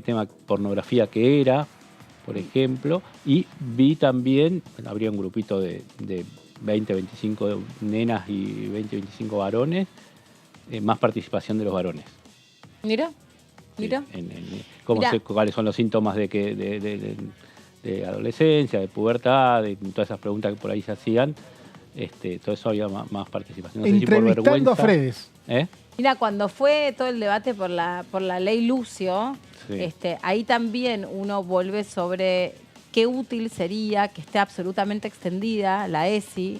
tema pornografía que era, por ejemplo, y vi también, habría un grupito de 20, 25 nenas y 20, 25 varones, más participación de los varones. Mira. ¿Cuáles son los síntomas de adolescencia, de pubertad, de todas esas preguntas que por ahí se hacían? Todo eso había más participación. No sé si por vergüenza. A Fredes. Mira, cuando fue todo el debate por la ley Lucio, ahí también uno vuelve sobre qué útil sería que esté absolutamente extendida la ESI,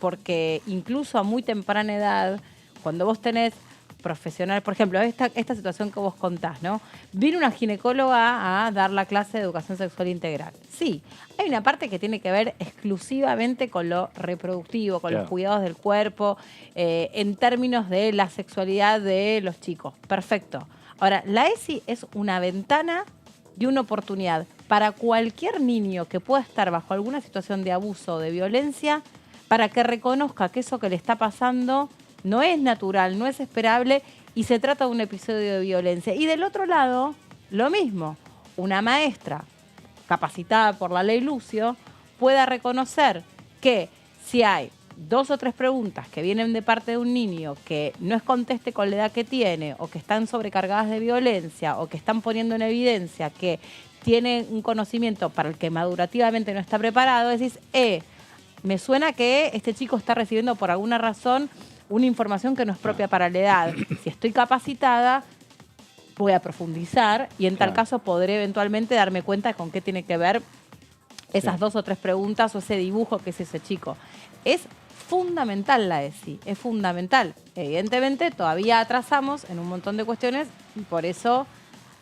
porque incluso a muy temprana edad, cuando vos tenés profesional, por ejemplo, esta situación que vos contás, ¿no? Viene una ginecóloga a dar la clase de educación sexual integral. Sí, hay una parte que tiene que ver exclusivamente con lo reproductivo, con los cuidados del cuerpo, en términos de la sexualidad de los chicos. Perfecto. Ahora, la ESI es una ventana y una oportunidad para cualquier niño que pueda estar bajo alguna situación de abuso o de violencia, para que reconozca que eso que le está pasando no es natural, no es esperable y se trata de un episodio de violencia. Y del otro lado, lo mismo, una maestra capacitada por la ley Lucio pueda reconocer que si hay 2 o 3 preguntas que vienen de parte de un niño que no es conteste con la edad que tiene o que están sobrecargadas de violencia o que están poniendo en evidencia que tiene un conocimiento para el que madurativamente no está preparado, decís, me suena que este chico está recibiendo por alguna razón una información que no es propia para la edad. Si estoy capacitada, voy a profundizar y en tal caso podré eventualmente darme cuenta con qué tiene que ver esas 2 o 3 preguntas o ese dibujo que es ese chico. Es fundamental la ESI, es fundamental. Evidentemente todavía atrasamos en un montón de cuestiones y por eso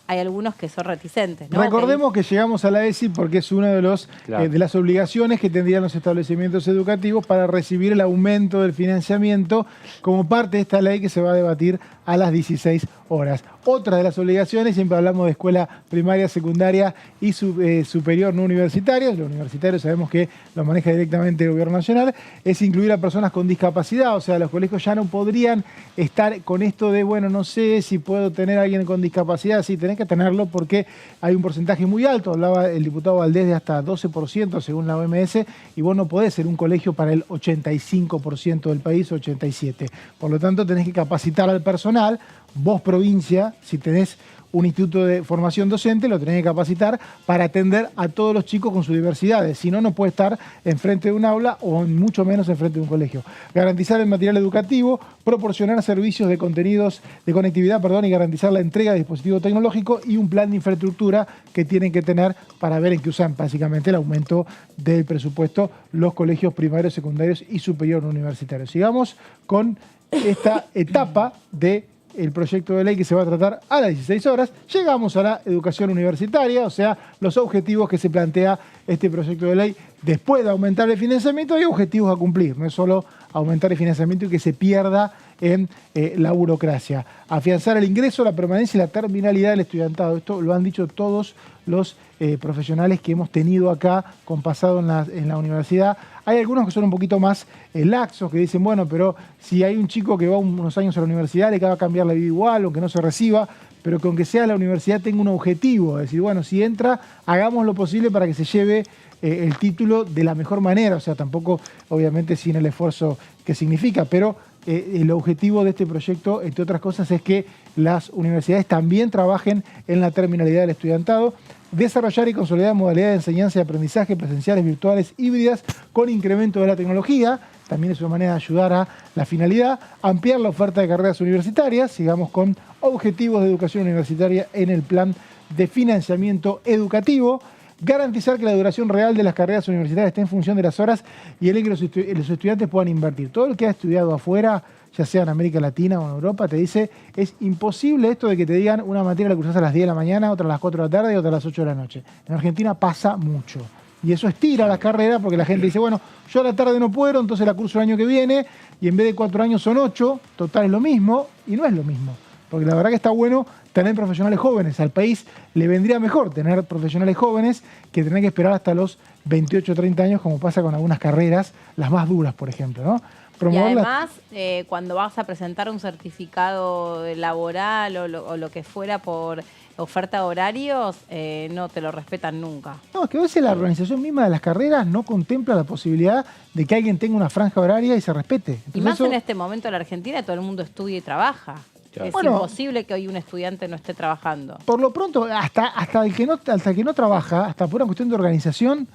hay algunos que son reticentes, ¿no? Recordemos que llegamos a la ESI porque es una de las obligaciones que tendrían los establecimientos educativos para recibir el aumento del financiamiento como parte de esta ley que se va a debatir a las 16 horas. Otra de las obligaciones, siempre hablamos de escuela primaria, secundaria y superior no universitarios. Los universitarios sabemos que lo maneja directamente el gobierno nacional, es incluir a personas con discapacidad. O sea, los colegios ya no podrían estar con esto de, bueno, no sé si puedo tener a alguien con discapacidad. Sí, tenés que tenerlo porque hay un porcentaje muy alto. Hablaba el diputado Valdés de hasta 12% según la OMS, y vos no podés ser un colegio para el 85% del país, 87%. Por lo tanto, tenés que capacitar al personal. Vos, provincia, si tenés un instituto de formación docente, lo tenés que capacitar para atender a todos los chicos con sus diversidades. Si no, no puede estar enfrente de un aula o mucho menos enfrente de un colegio. Garantizar el material educativo, proporcionar servicios de contenidos, de conectividad, y garantizar la entrega de dispositivo tecnológico y un plan de infraestructura que tienen que tener para ver en qué usan básicamente el aumento del presupuesto los colegios primarios, secundarios y superior universitarios. Sigamos con esta etapa de el proyecto de ley que se va a tratar a las 16 horas. Llegamos a la educación universitaria, o sea, los objetivos que se plantea este proyecto de ley. Después de aumentar el financiamiento, hay objetivos a cumplir. No es solo aumentar el financiamiento y que se pierda en la burocracia. Afianzar el ingreso, la permanencia y la terminalidad del estudiantado. Esto lo han dicho todos los profesionales que hemos tenido acá con pasado en la universidad. Hay algunos que son un poquito más laxos, que dicen, bueno, pero si hay un chico que va unos años a la universidad, le va a cambiar la vida igual, aunque no se reciba, pero que aunque sea la universidad tenga un objetivo. Es decir, bueno, si entra, hagamos lo posible para que se lleve el título de la mejor manera. O sea, tampoco, obviamente, sin el esfuerzo que significa, pero el objetivo de este proyecto, entre otras cosas, es que las universidades también trabajen en la terminalidad del estudiantado. Desarrollar y consolidar modalidades de enseñanza y aprendizaje presenciales, virtuales, híbridas, con incremento de la tecnología. También es una manera de ayudar a la finalidad. Ampliar la oferta de carreras universitarias. Sigamos con objetivos de educación universitaria en el plan de financiamiento educativo. Garantizar que la duración real de las carreras universitarias esté en función de las horas y en el que los estudiantes puedan invertir. Todo el que ha estudiado afuera, ya sea en América Latina o en Europa, te dice, es imposible esto de que te digan una materia la cursás a las 10 de la mañana, otra a las 4 de la tarde y otra a las 8 de la noche. En Argentina pasa mucho. Y eso estira las carreras porque la gente dice, bueno, yo a la tarde no puedo, entonces la curso el año que viene, y en vez de 4 años son 8, total es lo mismo, y no es lo mismo. Porque la verdad que está bueno tener profesionales jóvenes. Al país le vendría mejor tener profesionales jóvenes que tener que esperar hasta los 28 o 30 años, como pasa con algunas carreras, las más duras, por ejemplo, ¿no? Y además, cuando vas a presentar un certificado laboral o lo que fuera por oferta de horarios, no te lo respetan nunca. No, es que a veces la organización misma de las carreras no contempla la posibilidad de que alguien tenga una franja horaria y se respete. Entonces, y más en este momento en la Argentina, todo el mundo estudia y trabaja. Claro. Es imposible que hoy un estudiante no esté trabajando. Por lo pronto, hasta el que no trabaja, hasta por una cuestión de organización,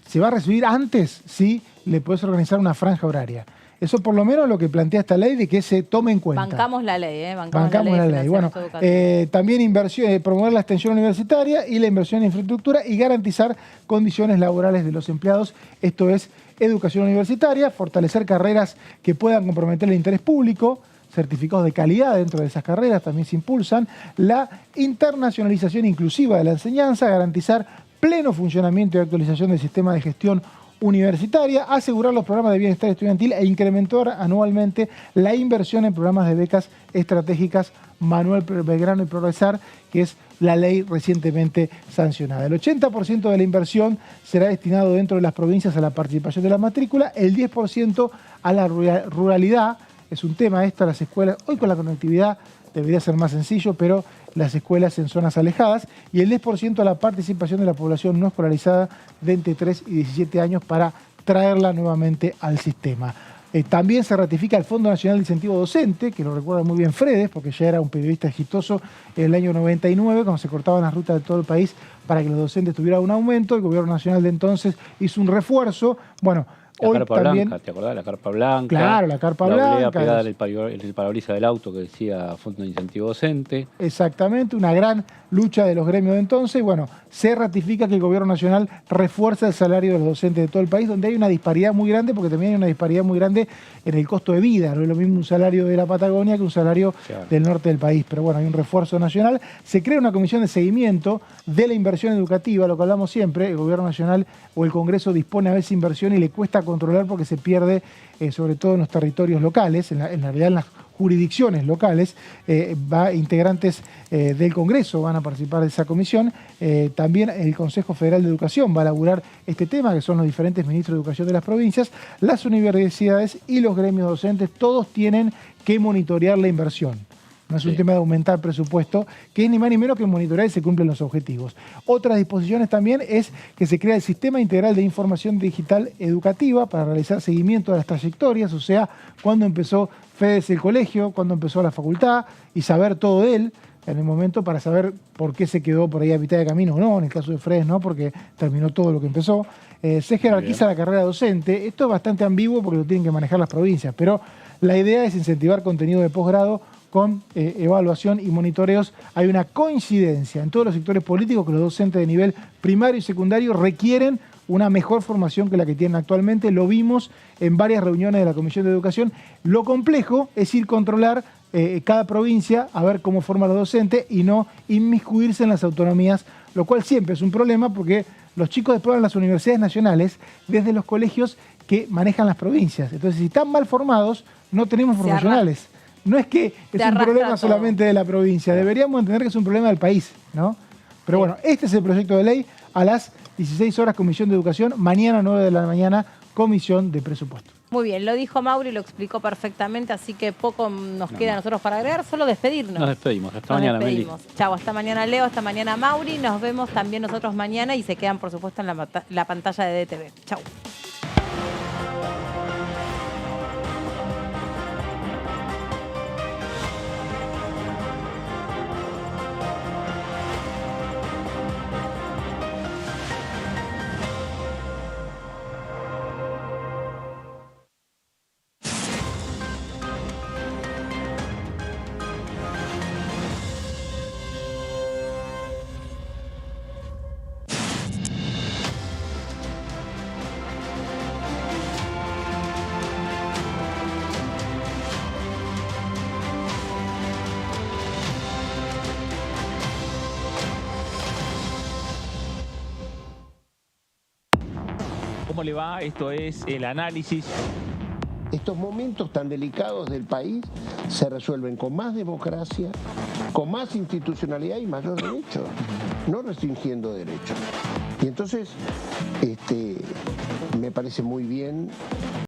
se va a recibir antes si le puedes organizar una franja horaria. Eso por lo menos lo que plantea esta ley, de que se tome en cuenta. Bancamos la ley, Bancamos la ley. Bueno, también inversión, promover la extensión universitaria y la inversión en infraestructura y garantizar condiciones laborales de los empleados. Esto es educación universitaria, fortalecer carreras que puedan comprometer el interés público, certificados de calidad dentro de esas carreras también se impulsan, la internacionalización inclusiva de la enseñanza, garantizar pleno funcionamiento y actualización del sistema de gestión universitaria, asegurar los programas de bienestar estudiantil e incrementar anualmente la inversión en programas de becas estratégicas Manuel Belgrano y Progresar, que es la ley recientemente sancionada. El 80% de la inversión será destinado dentro de las provincias a la participación de la matrícula, el 10% a la ruralidad. Es un tema esto, las escuelas, hoy con la conectividad debería ser más sencillo, pero las escuelas en zonas alejadas, y el 10% a la participación de la población no escolarizada de entre 3 y 17 años para traerla nuevamente al sistema. También se ratifica el Fondo Nacional de Incentivo Docente, que lo recuerda muy bien Fredes, porque ya era un periodista exitoso en el año 99, cuando se cortaban las rutas de todo el país para que los docentes tuvieran un aumento. El gobierno nacional de entonces hizo un refuerzo. Bueno, La Hoy carpa también, blanca, ¿te acordás? La carpa blanca. Claro, la carpa la oblea blanca. pegada en el parabrisas del auto que decía Fondo de Incentivo Docente. Exactamente, una gran lucha de los gremios de entonces. Y bueno, se ratifica que el gobierno nacional refuerza el salario de los docentes de todo el país, donde hay una disparidad muy grande, porque también hay una disparidad muy grande en el costo de vida. No es lo mismo un salario de la Patagonia que un salario del norte del país. Pero bueno, hay un refuerzo nacional. Se crea una comisión de seguimiento de la inversión educativa, lo que hablamos siempre. El gobierno nacional o el Congreso dispone a veces inversión y le cuesta controlar porque se pierde, sobre todo en los territorios locales, en realidad en las jurisdicciones locales. Integrantes del Congreso van a participar de esa comisión. También el Consejo Federal de Educación va a elaborar este tema, que son los diferentes ministros de educación de las provincias, las universidades y los gremios docentes. Todos tienen que monitorear la inversión. No es un tema de aumentar presupuesto, que es ni más ni menos que monitorear y se cumplen los objetivos. Otras disposiciones también es que se crea el Sistema Integral de Información Digital Educativa para realizar seguimiento de las trayectorias, o sea, cuándo empezó FEDES el colegio, cuándo empezó la facultad, y saber todo de él en el momento para saber por qué se quedó por ahí a mitad de camino o no. En el caso de FEDES no, porque terminó todo lo que empezó. Se jerarquiza la carrera docente. Esto es bastante ambiguo porque lo tienen que manejar las provincias, pero la idea es incentivar contenido de posgrado con evaluación y monitoreos. Hay una coincidencia en todos los sectores políticos que los docentes de nivel primario y secundario requieren una mejor formación que la que tienen actualmente. Lo vimos en varias reuniones de la Comisión de Educación. Lo complejo es ir controlar cada provincia a ver cómo forma los docentes y no inmiscuirse en las autonomías, lo cual siempre es un problema porque los chicos después van a las universidades nacionales desde los colegios que manejan las provincias. Entonces, si están mal formados, no tenemos profesionales. No es que es un problema solamente de la provincia, deberíamos entender que es un problema del país, ¿no? Pero bueno, este es el proyecto de ley. A las 16 horas, Comisión de Educación. Mañana, 9 de la mañana, Comisión de Presupuesto. Muy bien, lo dijo Mauri, lo explicó perfectamente, así que poco nos queda a nosotros para agregar, solo despedirnos. Nos despedimos, hasta mañana, Meli. Chau, hasta mañana Leo, hasta mañana Mauri. Nos vemos también nosotros mañana y se quedan, por supuesto, en la pantalla de DTV. Chau. ¿Cómo le va? Esto es el análisis. Estos momentos tan delicados del país se resuelven con más democracia, con más institucionalidad y mayor derecho, no restringiendo derechos. Y entonces, me parece muy bien